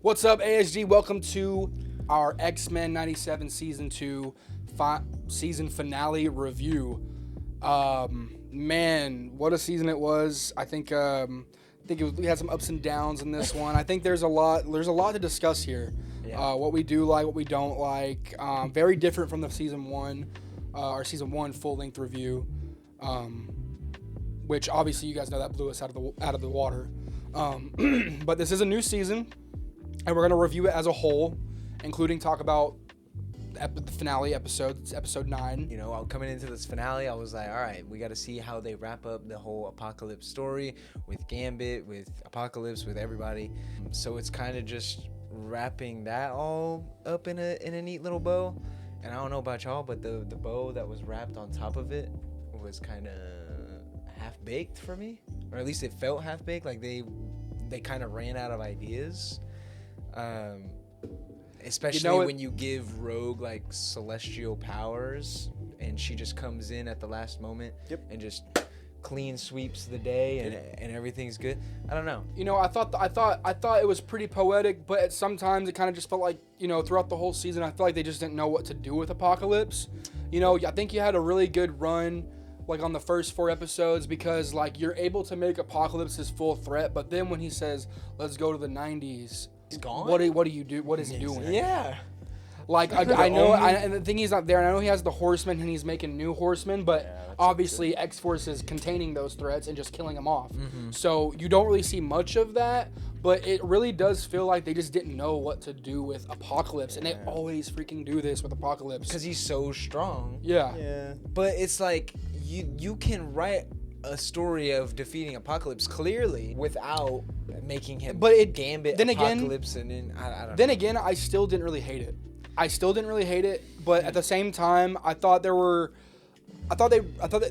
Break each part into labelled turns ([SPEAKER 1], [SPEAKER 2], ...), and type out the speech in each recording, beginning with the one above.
[SPEAKER 1] What's up, ASG? Welcome to our X-Men 97 Season 2 season finale review. Man, what a season it was. I think we had some ups and downs in this one. I think there's a lot to discuss here.
[SPEAKER 2] Yeah.
[SPEAKER 1] What we do like, what we don't like. Very different from the season 1, our season 1 full-length review. Which obviously you guys know that blew us out of the water. But this is a new season, and we're gonna review it as a whole, including talk about the finale episode 9.
[SPEAKER 2] You know, coming into this finale, I was like, all right, we got to see how they wrap up the whole Apocalypse story with Gambit, with Apocalypse, with everybody. So it's kind of just wrapping that all up in a neat little bow. And I don't know about y'all, but the bow that was wrapped on top of it was kind of half-baked for me. Or at least it felt half-baked, like they kind of ran out of ideas. Especially when you give Rogue like celestial powers and she just comes in at the last moment and just clean sweeps the day and everything's good. I don't know.
[SPEAKER 1] You know, I thought it was pretty poetic, but sometimes it kind of just felt like, you know, throughout the whole season, I feel like they just didn't know what to do with Apocalypse. You know, I think you had a really good run like on the first 4 episodes because like you're able to make Apocalypse his full threat, but then when he says, let's go to the 90s,
[SPEAKER 2] he's gone.
[SPEAKER 1] What do you do? What is he doing?
[SPEAKER 2] Yeah.
[SPEAKER 1] Like I know, and the thing he's not there. And I know he has the Horsemen and he's making new Horsemen, but obviously X-Force is containing those threats and just killing them off. Mm-hmm. So you don't really see much of that, but it really does feel like they just didn't know what to do with Apocalypse, and they always freaking do this with Apocalypse
[SPEAKER 2] Because he's so strong.
[SPEAKER 1] Yeah.
[SPEAKER 2] But it's like you can write a story of defeating Apocalypse clearly without making him Gambit
[SPEAKER 1] then
[SPEAKER 2] Apocalypse and then I don't know.
[SPEAKER 1] Then again, I still didn't really hate it. But at the same time, I thought that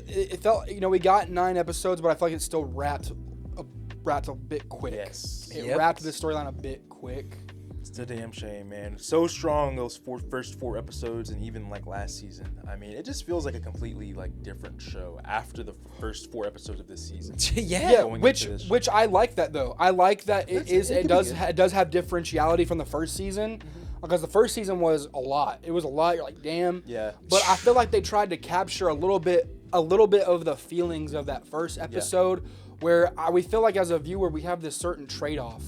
[SPEAKER 1] it felt, you know, we got 9 episodes, but I feel like it still wrapped a bit quick.
[SPEAKER 3] Yes.
[SPEAKER 1] It wrapped the storyline a bit quick.
[SPEAKER 3] It's a damn shame, man. So strong those first 4 episodes, and even like last season. I mean, it just feels like a completely like different show after the first 4 episodes of this season.
[SPEAKER 1] Yeah, which I like that though. I like that it does have differentiality from the first season. Because the first season was a lot. It was a lot. You're like, damn.
[SPEAKER 3] Yeah.
[SPEAKER 1] But I feel like they tried to capture a little bit of the feelings of that first episode, where we feel like as a viewer we have this certain trade-off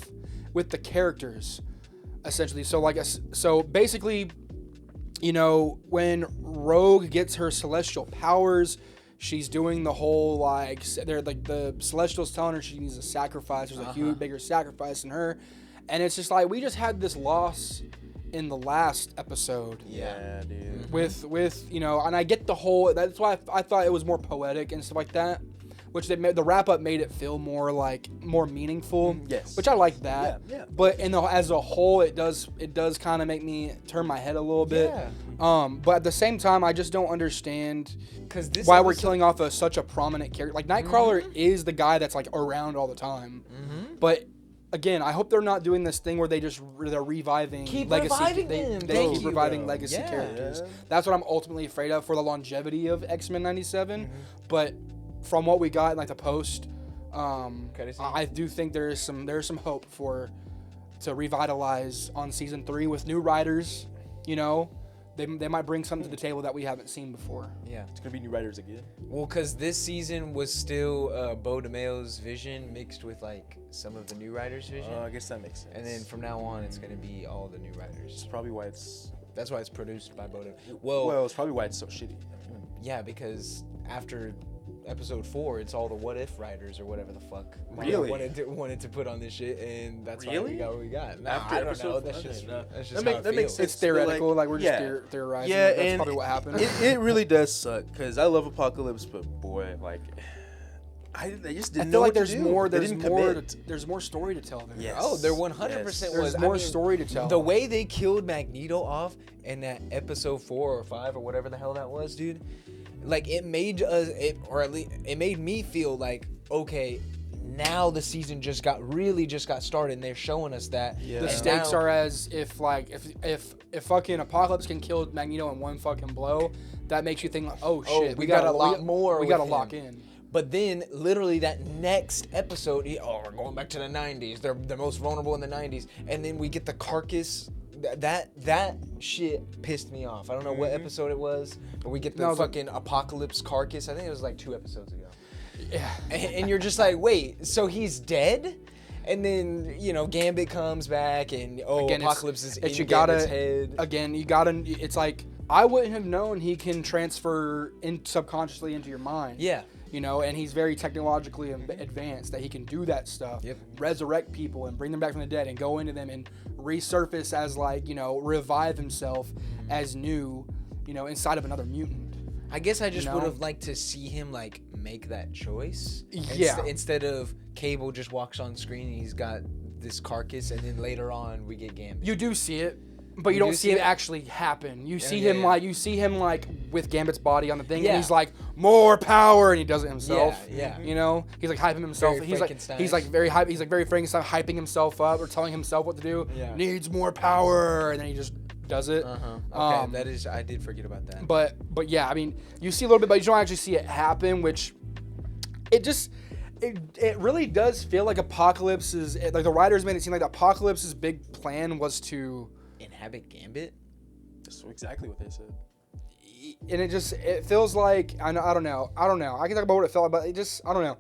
[SPEAKER 1] with the characters, essentially. So basically, you know, when Rogue gets her celestial powers, she's doing the whole they're like the Celestials telling her she needs a sacrifice. There's a huge, bigger sacrifice in her, and it's just like we just had this loss in the last episode.
[SPEAKER 3] Yeah, dude.
[SPEAKER 1] With you know, and I get the whole. That's why I thought it was more poetic and stuff like that. Which the wrap up made it feel more meaningful.
[SPEAKER 3] Yes.
[SPEAKER 1] Which I like that.
[SPEAKER 3] Yeah.
[SPEAKER 1] But as a whole, it does kind of make me turn my head a little bit.
[SPEAKER 2] Yeah.
[SPEAKER 1] But at the same time, I just don't understand why we're killing off such a prominent character. Like Nightcrawler is the guy that's like around all the time. Mm-hmm. But again, I hope they're not doing this thing where they're reviving legacy. They keep reviving legacy characters. That's what I'm ultimately afraid of for the longevity of X-Men 97. Mm-hmm. But from what we got in like the post, I do think there's some hope to revitalize on season 3 with new writers. You know, they might bring something to the table that we haven't seen before.
[SPEAKER 2] Yeah,
[SPEAKER 3] it's gonna be new writers again.
[SPEAKER 2] Well, because this season was still Beau DeMayo's vision mixed with like some of the new writers' vision.
[SPEAKER 3] I guess that makes sense.
[SPEAKER 2] And then from now on, it's gonna be all the new writers.
[SPEAKER 3] It's probably why
[SPEAKER 2] That's why it's produced by Beau DeMayo.
[SPEAKER 3] Well, it's probably why it's so shitty.
[SPEAKER 2] Yeah, because after episode 4, it's all the What If writers or whatever the fuck
[SPEAKER 3] really
[SPEAKER 2] wanted to put on this shit, and that's why we got what we got. Nah,
[SPEAKER 3] after
[SPEAKER 2] I don't know. That's just
[SPEAKER 3] that makes sense.
[SPEAKER 1] It's theoretical, like we're just theorizing.
[SPEAKER 3] Yeah,
[SPEAKER 1] that's probably what happened.
[SPEAKER 3] It really does suck because I love Apocalypse, but boy, like I just didn't.
[SPEAKER 1] I feel like
[SPEAKER 3] there's
[SPEAKER 1] more story to tell there.
[SPEAKER 3] Yes.
[SPEAKER 2] Oh, there 100% was.
[SPEAKER 1] There's more story to tell.
[SPEAKER 2] The way they killed Magneto off in that episode 4 or 5 or whatever the hell that was, dude. Like it made it made me feel like, okay, now the season just got started and they're showing us that.
[SPEAKER 3] Yeah.
[SPEAKER 1] The stakes are as if fucking Apocalypse can kill Magneto in one fucking blow, that makes you think like, oh shit,
[SPEAKER 2] we got a lot more.
[SPEAKER 1] We got to lock in.
[SPEAKER 2] But then, literally, that next episode, we're going back to the 90s. They're the most vulnerable in the 90s. And then we get the carcass. That shit pissed me off. I don't know what episode it was, but we get the fucking apocalypse carcass. I think it was like 2 episodes ago.
[SPEAKER 1] Yeah.
[SPEAKER 2] And you're just like, wait, so he's dead? And then, Gambit comes back and, again, Apocalypse is in Gambit's head.
[SPEAKER 1] Again, it's like, I wouldn't have known he can transfer subconsciously into your mind.
[SPEAKER 2] Yeah.
[SPEAKER 1] And he's very technologically advanced that he can do that stuff.
[SPEAKER 2] Yep.
[SPEAKER 1] Resurrect people and bring them back from the dead and go into them and resurface as revive himself as new, inside of another mutant.
[SPEAKER 2] I guess I just would have liked to see him make that choice.
[SPEAKER 1] Yeah.
[SPEAKER 2] Instead of Cable just walks on screen and he's got this carcass, and then later on we get Gambit.
[SPEAKER 1] You do see it, but you don't see it actually happen. You see him with Gambit's body on the thing, and he's like, more power, and he does it himself.
[SPEAKER 2] Yeah.
[SPEAKER 1] He's like hyping himself.
[SPEAKER 2] Very
[SPEAKER 1] He's
[SPEAKER 2] Frankenstein.
[SPEAKER 1] like very hype. He's like very Frankenstein, hyping himself up or telling himself what to do.
[SPEAKER 2] Yeah.
[SPEAKER 1] Needs more power, and then he just does it.
[SPEAKER 2] Okay, I did forget about that.
[SPEAKER 1] But yeah, I mean, you see a little bit, but you don't actually see it happen, which it really does feel like Apocalypse is like the writers made it seem like Apocalypse's big plan was to
[SPEAKER 2] inhabit Gambit.
[SPEAKER 3] That's exactly what they said.
[SPEAKER 1] And it feels like I don't know. I can talk about what it felt like, but I don't know.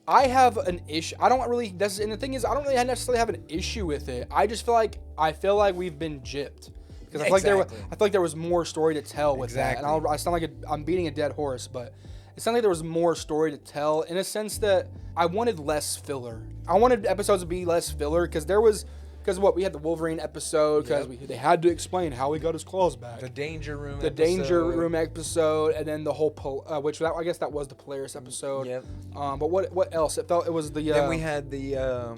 [SPEAKER 1] I have an issue. I don't really. And the thing is, I don't really necessarily have an issue with it. I just feel like we've been gypped because I feel like there was more story to tell with that. And I sound like I'm beating a dead horse, but it sounds like there was more story to tell in a sense that I wanted less filler. I wanted episodes to be less filler because we had the Wolverine episode because they had to explain how he got his claws back.
[SPEAKER 2] The Danger Room
[SPEAKER 1] episode, and then the whole I guess that was the Polaris episode.
[SPEAKER 2] Yep.
[SPEAKER 1] But what else? It was the.
[SPEAKER 2] Then we had the.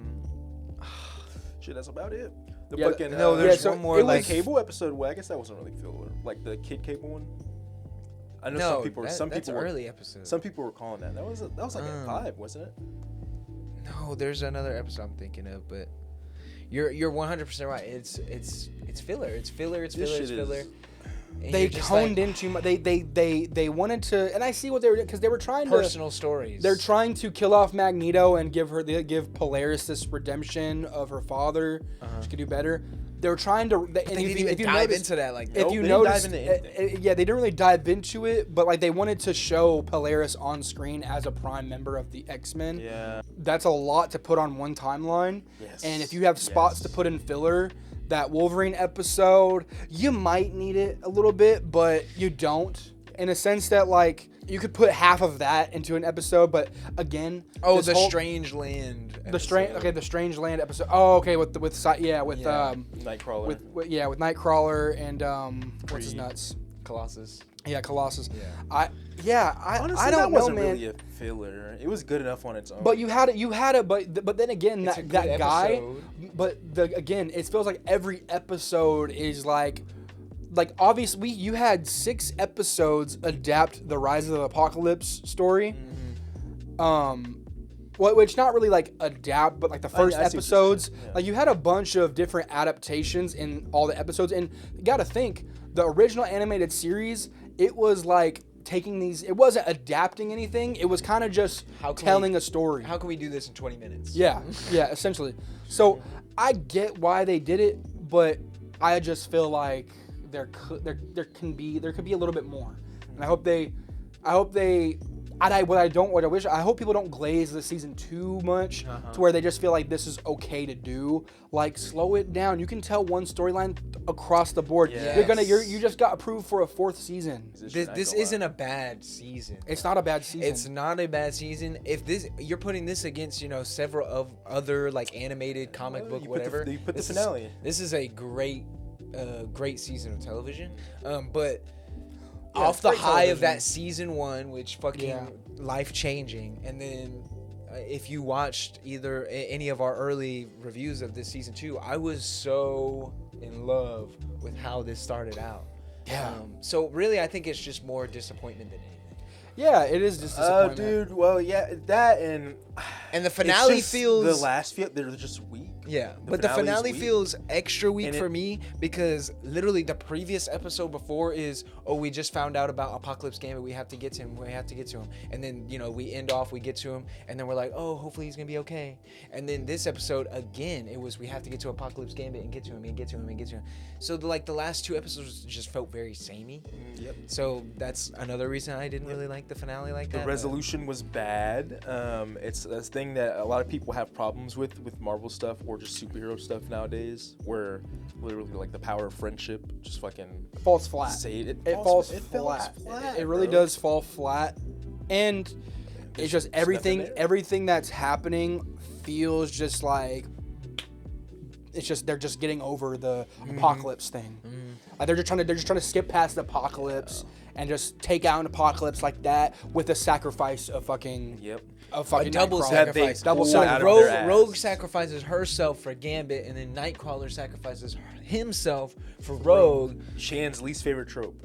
[SPEAKER 3] Shit, that's about it. The
[SPEAKER 1] Yeah,
[SPEAKER 3] fucking
[SPEAKER 2] there's one more
[SPEAKER 3] like Cable episode. Well, I guess that wasn't really filler. Like the Kid Cable one. I know some people were
[SPEAKER 2] early episode.
[SPEAKER 3] Some people were calling that. That was like at 5, wasn't it?
[SPEAKER 2] No, there's another episode I'm thinking of, but you're 100% right. It's filler. It's filler. It's filler.
[SPEAKER 1] They honed in too much. They wanted to, and I see what they were doing because they were trying
[SPEAKER 2] personal stories.
[SPEAKER 1] They're trying to kill off Magneto and give Polaris this redemption of her father. She could do better. They're trying to.
[SPEAKER 2] They didn't even dive into that.
[SPEAKER 1] If you notice, they didn't really dive into it, but they wanted to show Polaris on screen as a prime member of the X-Men.
[SPEAKER 3] Yeah,
[SPEAKER 1] that's a lot to put on one timeline.
[SPEAKER 3] Yes.
[SPEAKER 1] And if you have spots to put in filler, that Wolverine episode, you might need it a little bit, but you don't. In a sense that you could put half of that into an episode, but again,
[SPEAKER 2] Strange Land.
[SPEAKER 1] The Strange Land episode. Oh, okay, with Nightcrawler. with Nightcrawler and what's his nuts?
[SPEAKER 2] Colossus.
[SPEAKER 1] Yeah, Colossus.
[SPEAKER 2] Yeah.
[SPEAKER 3] Honestly,
[SPEAKER 1] I don't
[SPEAKER 3] that
[SPEAKER 1] know,
[SPEAKER 3] wasn't
[SPEAKER 1] man.
[SPEAKER 3] really a filler. It was good enough on its own.
[SPEAKER 1] But you had it. But then again,
[SPEAKER 2] It's
[SPEAKER 1] that
[SPEAKER 2] a good
[SPEAKER 1] guy.
[SPEAKER 2] episode.
[SPEAKER 1] But it feels like every episode is like obviously you had 6 episodes adapt the Rise of the Apocalypse story. Which not really adapt, but the first episodes, you had a bunch of different adaptations in all the episodes, and you got to think the original animated series, it was taking these, it wasn't adapting anything, it was kind of just telling a story.
[SPEAKER 2] How can we do this in 20 minutes?
[SPEAKER 1] Yeah, essentially. So I get why they did it, but I just feel like there could be a little bit more, and I hope people don't glaze the season too much to where they just feel like this is okay to do. Slow it down. You can tell one storyline across the board.
[SPEAKER 3] Yes.
[SPEAKER 1] You just got approved for a 4th season.
[SPEAKER 2] This isn't a bad season.
[SPEAKER 1] It's not a bad season.
[SPEAKER 2] It's not a bad season. If you're putting this against several of other animated comic book whatever.
[SPEAKER 3] You put the finale.
[SPEAKER 2] This is a great season of television. But off the high of that season 1, which life changing, and then if you watched any of our early reviews of this season 2, I was so in love with how this started out. So really, I think it's just more disappointment than anything.
[SPEAKER 1] Yeah, it is just disappointment.
[SPEAKER 3] Dude. Well, yeah, that and
[SPEAKER 2] the finale
[SPEAKER 3] just
[SPEAKER 2] feels
[SPEAKER 3] the last few. They're just weak.
[SPEAKER 2] Yeah, but the finale
[SPEAKER 3] weak.
[SPEAKER 2] feels extra weak
[SPEAKER 3] And
[SPEAKER 2] for me because literally the previous episode before is, oh, we just found out about Apocalypse Gambit. We have to get to him. And then, we end off, we get to him, and then we're like, oh, hopefully he's going to be okay. And then this episode, again, it was we have to get to Apocalypse Gambit and get to him. So, the last 2 episodes just felt very samey.
[SPEAKER 3] Yep.
[SPEAKER 2] So that's another reason I didn't really like the finale like that.
[SPEAKER 3] The resolution was bad. It's a thing that a lot of people have problems with Marvel stuff or just superhero stuff nowadays, where literally the power of friendship just fucking
[SPEAKER 1] falls flat. It falls flat. It really does fall flat, and it's just everything that's happening feels just like it's just they're just getting over the apocalypse thing. Like they're just trying to skip past the apocalypse and just take out an apocalypse like that with a sacrifice of fucking a
[SPEAKER 2] double sacrifice. Rogue sacrifices herself for Gambit, and then Nightcrawler sacrifices himself for Rogue.
[SPEAKER 3] Shan's least favorite trope.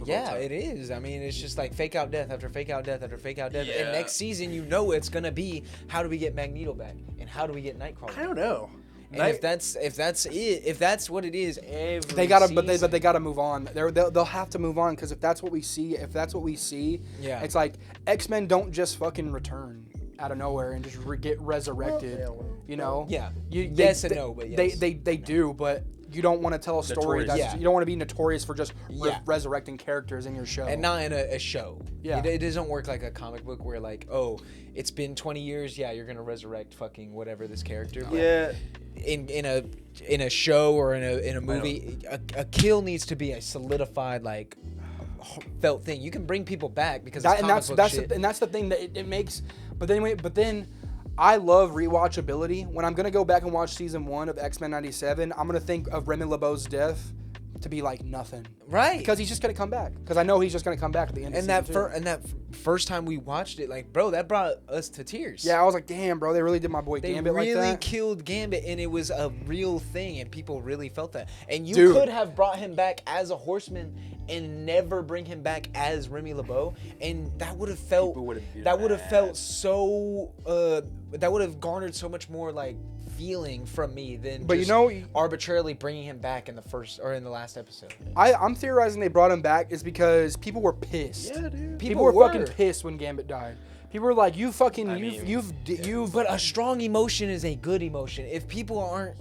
[SPEAKER 2] Yeah, it is. I mean, it's just like fake out death after fake out death after fake out death. And next season, it's gonna be how do we get Magneto back and how do we get Nightcrawler?
[SPEAKER 3] I don't know.
[SPEAKER 2] And if that's what it is,
[SPEAKER 1] they gotta move on. They'll have to move on because if that's what we see, it's like X-Men don't just fucking return out of nowhere and just get resurrected.
[SPEAKER 2] Yeah.
[SPEAKER 1] Yes
[SPEAKER 2] and no, but yes.
[SPEAKER 1] They do, but you don't want to tell a story. You don't want to be notorious for just resurrecting characters in your show.
[SPEAKER 2] And not in a show.
[SPEAKER 1] Yeah.
[SPEAKER 2] It doesn't work like a comic book where it's been 20 years. Yeah, you're going to resurrect fucking whatever this character. But in a show or in a movie, a kill needs to be a solidified felt thing. You can bring people back because that's
[SPEAKER 1] the thing that it makes. But then I love rewatchability. When I'm gonna go back and watch season 1 of X-Men '97, I'm gonna think of Remy LeBeau's death to be like nothing,
[SPEAKER 2] right?
[SPEAKER 1] Because he's just gonna come back. Because I know he's just gonna come back at the end.
[SPEAKER 2] And that first time we watched it, bro, that brought us to tears.
[SPEAKER 1] Yeah, I was like, damn, bro, they really did my boy Gambit like that.
[SPEAKER 2] They really killed Gambit, and it was a real thing, and people really felt that. And you could have brought him back as a Horseman and never bring him back as Remy LeBeau, and that would have felt so that would have garnered so much more feeling from me than arbitrarily bringing him back in the last episode.
[SPEAKER 1] I'm theorizing they brought him back is because people were pissed.
[SPEAKER 3] Yeah, dude.
[SPEAKER 1] People were fucking pissed when Gambit died. People were like, you've
[SPEAKER 2] But a strong emotion is a good emotion. If people aren't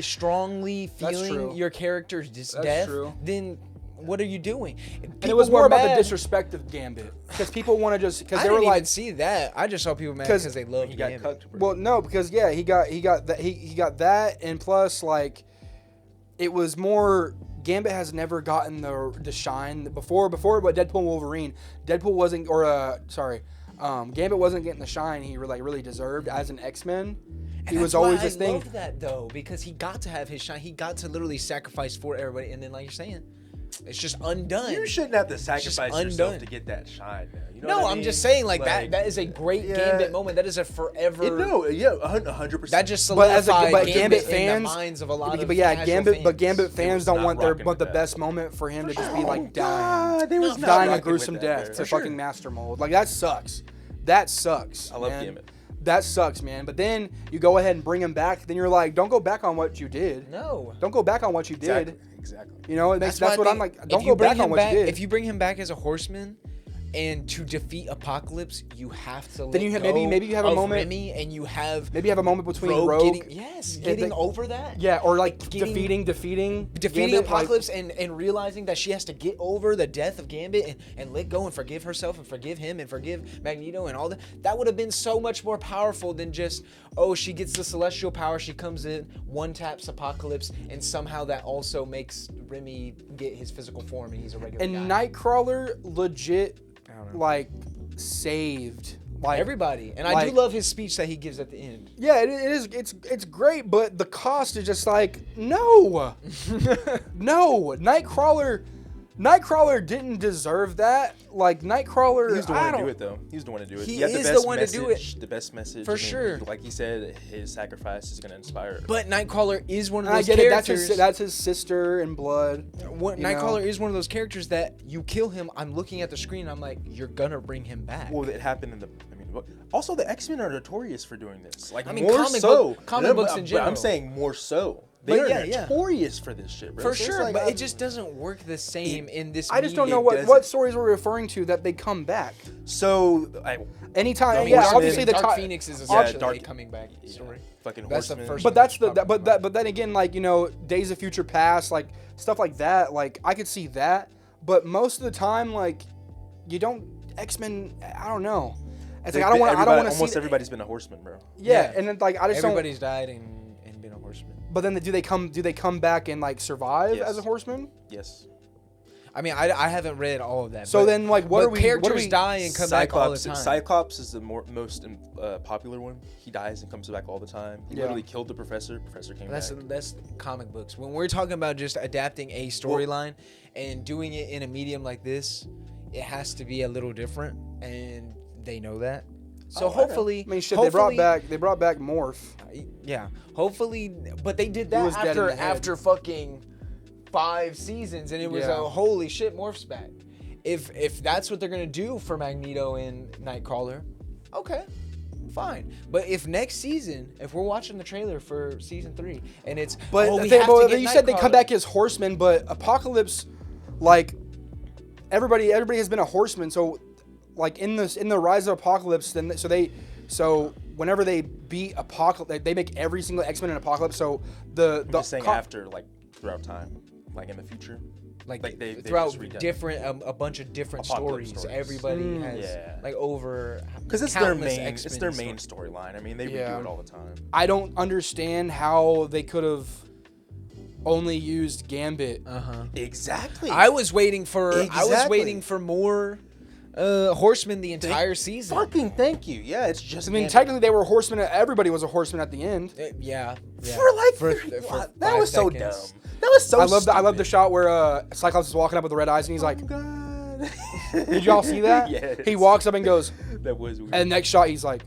[SPEAKER 2] strongly feeling your character's death, then what are you doing?
[SPEAKER 1] And it was more about the disrespect of Gambit because people want to just because they were like,
[SPEAKER 2] I didn't even see that. I just saw people mad because they loved Gambit.
[SPEAKER 3] Got cucked, bro.
[SPEAKER 1] Well, no, because he got that, and plus it was more. Gambit has never gotten the shine before. But Deadpool and Wolverine, Gambit wasn't getting the shine he really deserved as an X-Men. He was always this thing.
[SPEAKER 2] I loved that though because he got to have his shine. He got to literally sacrifice for everybody, and then like you're saying, it's just undone.
[SPEAKER 3] You shouldn't have to sacrifice yourself to get that shine, man. You know what I mean?
[SPEAKER 2] I'm just saying that is a great Gambit moment. That is a forever.
[SPEAKER 3] 100%.
[SPEAKER 2] That just solidified
[SPEAKER 1] Gambit
[SPEAKER 2] fans
[SPEAKER 1] in
[SPEAKER 2] the minds of a lot of
[SPEAKER 1] Gambit fans don't want the best moment for him to just be dying a gruesome death to fucking Master Mold. That sucks.
[SPEAKER 3] I love Gambit.
[SPEAKER 1] That sucks, man. But then you go ahead and bring him back. Then you're like, don't go back on what you did.
[SPEAKER 2] No.
[SPEAKER 1] Don't go back on what you did.
[SPEAKER 3] Exactly.
[SPEAKER 1] That's what I'm like. Don't go back on what you did.
[SPEAKER 2] If you bring him back as a Horseman, and to defeat Apocalypse, you have to.
[SPEAKER 1] Then maybe you have a moment,
[SPEAKER 2] Remy, and you have
[SPEAKER 1] maybe have a moment between Rogue
[SPEAKER 2] getting over that.
[SPEAKER 1] Yeah, or defeating Gambit,
[SPEAKER 2] Apocalypse, and realizing that she has to get over the death of Gambit and let go and forgive herself and forgive him and forgive Magneto and all that. That would have been so much more powerful than just she gets the celestial power, she comes in, one taps Apocalypse, and somehow that also makes Remy get his physical form and he's a regular guy.
[SPEAKER 1] And Nightcrawler legit saved
[SPEAKER 2] everybody, and I do love his speech that he gives at the end.
[SPEAKER 1] Yeah, it is. It's great, but the cost is just no. Nightcrawler didn't deserve that. Nightcrawler,
[SPEAKER 3] he was the one to do it, though. He was the one to do it.
[SPEAKER 2] He is the one to do it.
[SPEAKER 3] The best message.
[SPEAKER 2] For sure.
[SPEAKER 3] Like he said, his sacrifice is going to inspire.
[SPEAKER 2] But Nightcrawler is one of those characters.
[SPEAKER 1] That's his sister in blood.
[SPEAKER 2] Nightcrawler is one of those characters that you kill him, I'm looking at the screen, I'm like, you're going to bring him back.
[SPEAKER 3] Well, it happened in the Also, the X-Men are notorious for doing this. Like,
[SPEAKER 2] I mean,
[SPEAKER 3] more so.
[SPEAKER 2] comic books in
[SPEAKER 3] But
[SPEAKER 2] general.
[SPEAKER 3] I'm saying more so. They are
[SPEAKER 2] yeah.
[SPEAKER 3] notorious for this shit, bro.
[SPEAKER 2] For
[SPEAKER 3] So it's
[SPEAKER 2] sure,
[SPEAKER 3] like,
[SPEAKER 2] but it just doesn't work the same in this.
[SPEAKER 1] I just don't know
[SPEAKER 2] medium.
[SPEAKER 1] what stories we're referring to that they come back.
[SPEAKER 3] So,
[SPEAKER 1] Anytime,
[SPEAKER 3] I mean,
[SPEAKER 1] yeah,
[SPEAKER 3] Dark
[SPEAKER 1] obviously the
[SPEAKER 2] Dark
[SPEAKER 1] time.
[SPEAKER 2] Phoenix is
[SPEAKER 3] Yeah,
[SPEAKER 2] essentially
[SPEAKER 3] Dark-
[SPEAKER 2] a coming back story.
[SPEAKER 3] fucking
[SPEAKER 2] That's the
[SPEAKER 3] Horseman.
[SPEAKER 2] first
[SPEAKER 1] But
[SPEAKER 2] one
[SPEAKER 1] that's
[SPEAKER 2] that popped in my mind.
[SPEAKER 1] but then again, like, you know, Days of Future Past, like stuff like that, like I could see that. But most of the time, like, you don't X-Men. I don't know. It's like I don't want to see.
[SPEAKER 3] Almost everybody's been a horseman, bro.
[SPEAKER 1] Yeah, and then like I just
[SPEAKER 2] Everybody's died and been a horseman.
[SPEAKER 1] But then do they come back and like survive
[SPEAKER 3] Yes.
[SPEAKER 1] as a horseman?
[SPEAKER 3] Yes.
[SPEAKER 2] I mean, I haven't read all of that.
[SPEAKER 1] So
[SPEAKER 2] but,
[SPEAKER 1] then, like, what
[SPEAKER 2] but
[SPEAKER 1] are we?
[SPEAKER 2] characters
[SPEAKER 1] What are we?
[SPEAKER 2] die and come back all the time.
[SPEAKER 3] Cyclops is the most popular one. He dies and comes back all the time. He
[SPEAKER 1] Yeah.
[SPEAKER 3] literally killed the professor. Professor came back.
[SPEAKER 2] That's comic books. When we're talking about just adapting a storyline and doing it in a medium like this, it has to be a little different, and they know that. So
[SPEAKER 3] Oh, I know.
[SPEAKER 2] hopefully,
[SPEAKER 1] I mean, shit. They brought back Morph.
[SPEAKER 2] Yeah, hopefully, but they did
[SPEAKER 1] He
[SPEAKER 2] that
[SPEAKER 1] was dead in the head.
[SPEAKER 2] after fucking 5 seasons, and it was
[SPEAKER 1] Yeah.
[SPEAKER 2] a holy shit, Morph's back. If that's what they're gonna do for Magneto and Nightcrawler, okay, fine. But if next season, if we're watching the trailer for season 3, and it's
[SPEAKER 1] But
[SPEAKER 2] we
[SPEAKER 1] they,
[SPEAKER 2] have to
[SPEAKER 1] well,
[SPEAKER 2] get
[SPEAKER 1] you said they come
[SPEAKER 2] Nightcrawler.
[SPEAKER 1] back as horsemen, but Apocalypse, like everybody has been a horseman. So, like in the Rise of Apocalypse, so whenever they beat Apocalypse, they make every single X-Men in Apocalypse. So
[SPEAKER 3] I'm just saying after, like, throughout time, like in the future.
[SPEAKER 2] Like
[SPEAKER 3] they
[SPEAKER 2] throughout
[SPEAKER 3] just redone it.
[SPEAKER 2] different a bunch of different
[SPEAKER 3] Apocalypse
[SPEAKER 2] stories.
[SPEAKER 3] stories.
[SPEAKER 2] Everybody has
[SPEAKER 3] Yeah.
[SPEAKER 2] like over
[SPEAKER 3] Because it's their
[SPEAKER 2] countless
[SPEAKER 3] main,
[SPEAKER 2] X-Men
[SPEAKER 3] it's their main
[SPEAKER 2] stories.
[SPEAKER 3] storyline. I mean, they
[SPEAKER 1] Yeah.
[SPEAKER 3] redo it all the time.
[SPEAKER 1] I don't understand how they could have only used Gambit.
[SPEAKER 3] Exactly.
[SPEAKER 2] I was waiting for
[SPEAKER 3] Exactly.
[SPEAKER 2] more Horsemen the entire season.
[SPEAKER 3] Fucking thank you. Yeah, it's just.
[SPEAKER 1] I mean,
[SPEAKER 3] Gambit.
[SPEAKER 1] technically they were horsemen. Everybody was a horseman at the end.
[SPEAKER 2] Yeah.
[SPEAKER 3] For like
[SPEAKER 2] For
[SPEAKER 3] that
[SPEAKER 2] 5
[SPEAKER 3] was so
[SPEAKER 2] seconds.
[SPEAKER 3] dumb. That was so.
[SPEAKER 1] I love the
[SPEAKER 3] stupid.
[SPEAKER 1] shot where Cyclops is walking up with the red eyes and he's like,
[SPEAKER 3] Oh, God.
[SPEAKER 1] "Did y'all see that?"
[SPEAKER 3] Yes.
[SPEAKER 1] He walks up and goes,
[SPEAKER 3] That was weird.
[SPEAKER 1] and next shot he's like,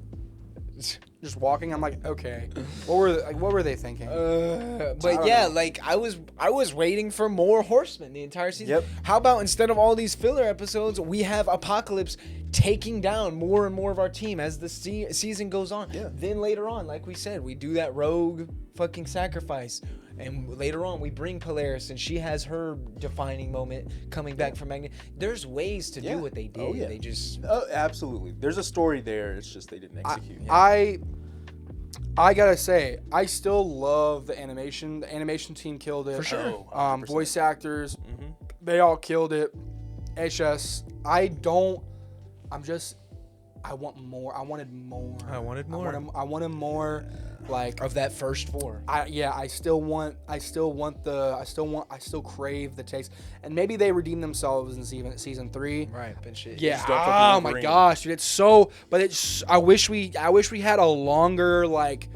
[SPEAKER 1] just walking. I'm like, okay, what were they thinking?
[SPEAKER 2] But yeah, like I was waiting for more Horsemen the entire season.
[SPEAKER 3] Yep.
[SPEAKER 2] How about instead of all these filler episodes, we have Apocalypse taking down more and more of our team as the season goes on.
[SPEAKER 3] Yeah.
[SPEAKER 2] Then later on, like we said, we do that rogue fucking sacrifice. And later on, we bring Polaris, and she has her defining moment coming back from Magneto. There's ways to
[SPEAKER 3] Yeah.
[SPEAKER 2] do what they did.
[SPEAKER 3] Oh, yeah.
[SPEAKER 2] They just
[SPEAKER 3] Oh, absolutely. There's a story there. It's just they didn't execute.
[SPEAKER 1] I gotta say, I still love the animation. The animation team killed it.
[SPEAKER 2] For sure.
[SPEAKER 3] Oh, 100%.
[SPEAKER 1] Voice actors,
[SPEAKER 3] Mhm.
[SPEAKER 1] they all killed it. It's just, I want more. I wanted more.
[SPEAKER 2] I wanted more.
[SPEAKER 1] I wanted more. Like
[SPEAKER 2] of that first 4.
[SPEAKER 1] I still crave the taste, and maybe they redeem themselves in season 3.
[SPEAKER 2] Right, but shit.
[SPEAKER 1] Yeah.
[SPEAKER 3] just don't fucking
[SPEAKER 1] Oh my
[SPEAKER 3] Wolverine.
[SPEAKER 1] gosh, dude, it's so. But it's. I wish we had a longer like.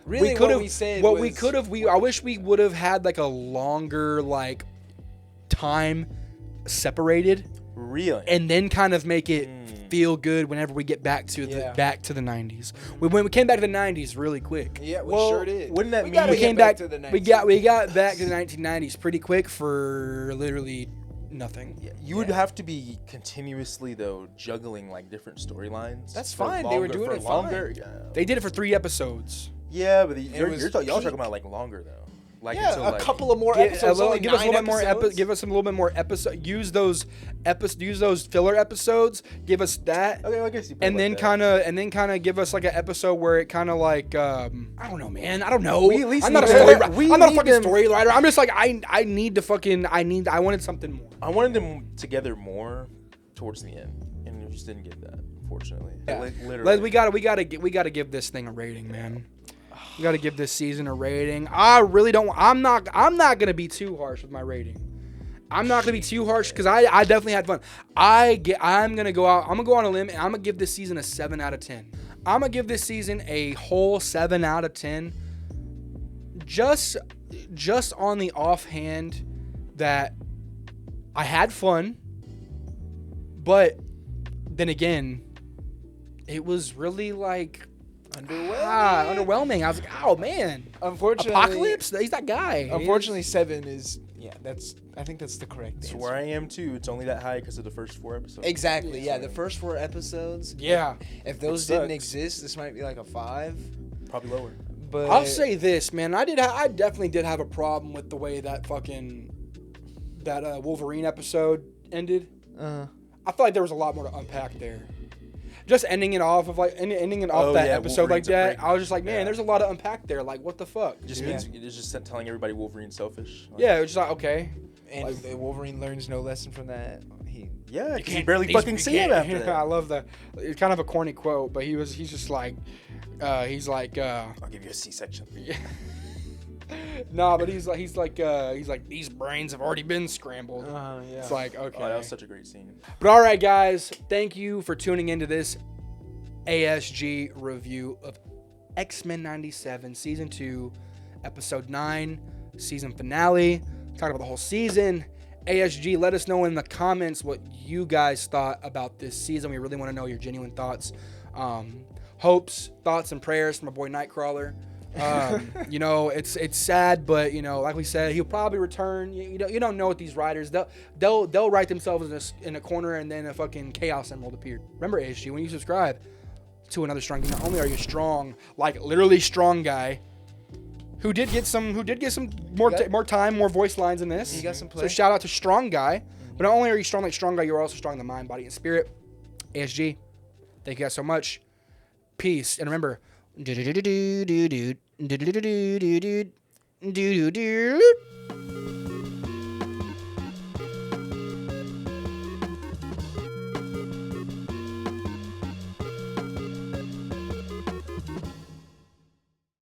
[SPEAKER 2] Really,
[SPEAKER 1] we could
[SPEAKER 2] what
[SPEAKER 1] have.
[SPEAKER 2] we said
[SPEAKER 1] What we
[SPEAKER 2] was-
[SPEAKER 1] could have. I wish we would have had like a longer like time separated,
[SPEAKER 3] Really?
[SPEAKER 1] and then kind of make it feel good whenever we get back to the
[SPEAKER 2] Yeah.
[SPEAKER 1] 90s. We came back to the 90s really quick.
[SPEAKER 2] Yeah, we
[SPEAKER 3] Well,
[SPEAKER 2] sure did.
[SPEAKER 3] wouldn't that mean
[SPEAKER 2] gotta
[SPEAKER 1] We
[SPEAKER 2] get
[SPEAKER 1] came back
[SPEAKER 2] to the
[SPEAKER 1] we got back to the 1990s pretty quick for literally nothing.
[SPEAKER 3] You would have to be continuously though juggling like different storylines.
[SPEAKER 2] That's
[SPEAKER 3] for
[SPEAKER 2] fine. They were doing
[SPEAKER 3] for
[SPEAKER 2] it
[SPEAKER 3] longer.
[SPEAKER 2] fine.
[SPEAKER 3] Yeah.
[SPEAKER 1] They did it for 3 episodes.
[SPEAKER 3] Yeah, but y'all
[SPEAKER 2] was
[SPEAKER 3] talking
[SPEAKER 2] peak.
[SPEAKER 3] about like longer though. Like
[SPEAKER 2] Yeah,
[SPEAKER 3] until,
[SPEAKER 2] a
[SPEAKER 3] like,
[SPEAKER 2] couple of more
[SPEAKER 1] Give
[SPEAKER 2] episodes.
[SPEAKER 1] us
[SPEAKER 2] only
[SPEAKER 1] a little
[SPEAKER 2] 9
[SPEAKER 1] bit more
[SPEAKER 2] episodes.
[SPEAKER 1] give us a little bit more episode. Use those filler episodes. Give us that.
[SPEAKER 3] Okay, I guess you.
[SPEAKER 1] And then kind of give us like an episode where it kind of like I don't know, man. I don't know.
[SPEAKER 3] We at least
[SPEAKER 1] I'm not a
[SPEAKER 3] need-
[SPEAKER 1] story.
[SPEAKER 3] we
[SPEAKER 1] I'm not a
[SPEAKER 3] need
[SPEAKER 1] fucking
[SPEAKER 3] them-
[SPEAKER 1] story writer. I'm just like I need to fucking I wanted something more.
[SPEAKER 3] I wanted them together more towards the end, and we just didn't get that, unfortunately.
[SPEAKER 1] Yeah.
[SPEAKER 3] Like, literally.
[SPEAKER 1] We gotta give this thing a rating, man. We gotta give this season a rating. I really don't. I'm not gonna be too harsh with my rating. I'm not gonna be too harsh because I definitely had fun. I'm gonna go on a limb and I'm gonna give this season a 7 out of 10. I'm gonna give this season a whole 7 out of 10. Just on the offhand that I had fun, but then again, it was really like underwhelming. I was like, oh man,
[SPEAKER 2] Unfortunately,
[SPEAKER 1] Apocalypse. He's that guy.
[SPEAKER 2] Unfortunately, 7 is I think that's the correct
[SPEAKER 3] That's
[SPEAKER 2] answer.
[SPEAKER 3] where I am too. It's only that high because of the first 4 episodes.
[SPEAKER 2] Exactly. Yeah, the first 4 episodes.
[SPEAKER 1] Yeah.
[SPEAKER 2] If those
[SPEAKER 3] It
[SPEAKER 2] didn't
[SPEAKER 3] sucks.
[SPEAKER 2] exist, this might be like a 5.
[SPEAKER 3] Probably lower.
[SPEAKER 2] But
[SPEAKER 1] I'll say this, man. I definitely did have a problem with the way that Wolverine episode ended. I feel like there was a lot more to unpack there. Just ending it off that episode like
[SPEAKER 3] Wolverine's a
[SPEAKER 1] that,
[SPEAKER 3] prick.
[SPEAKER 1] I was just like, man,
[SPEAKER 3] Yeah.
[SPEAKER 1] there's a lot to unpack there. Like, what the fuck?
[SPEAKER 3] Just means it's just telling everybody Wolverine's selfish. Like,
[SPEAKER 1] Yeah, it was just like, okay.
[SPEAKER 2] and Wolverine learns no lesson from that.
[SPEAKER 3] Yeah, he barely fucking see him after
[SPEAKER 1] I
[SPEAKER 3] that.
[SPEAKER 1] love that. It's kind of a corny quote, but he's just like,
[SPEAKER 3] I'll give you a C-section.
[SPEAKER 1] nah, but he's like these brains have already been scrambled.
[SPEAKER 2] Yeah.
[SPEAKER 1] It's like, okay.
[SPEAKER 3] Oh, that was such a great scene.
[SPEAKER 1] But all right, guys, thank you for tuning into this ASG review of X-Men 97 Season 2, Episode 9, season finale. Talking about the whole season. ASG, let us know in the comments what you guys thought about this season. We really want to know your genuine thoughts. Hopes, thoughts, and prayers from my boy Nightcrawler. You know, it's sad, but you know, like we said, he'll probably return. You don't know what these writers they'll write themselves in a corner, and then a fucking Chaos Emerald appear. Remember, ASG, when you subscribe to another strong, not only are you strong, like literally strong guy, who did get some more time, more voice lines in this.
[SPEAKER 2] You got some play.
[SPEAKER 1] So shout out to Strong Guy. But not only are you strong like Strong Guy, you're also strong in the mind, body, and spirit. ASG, thank you guys so much. Peace, and remember. Do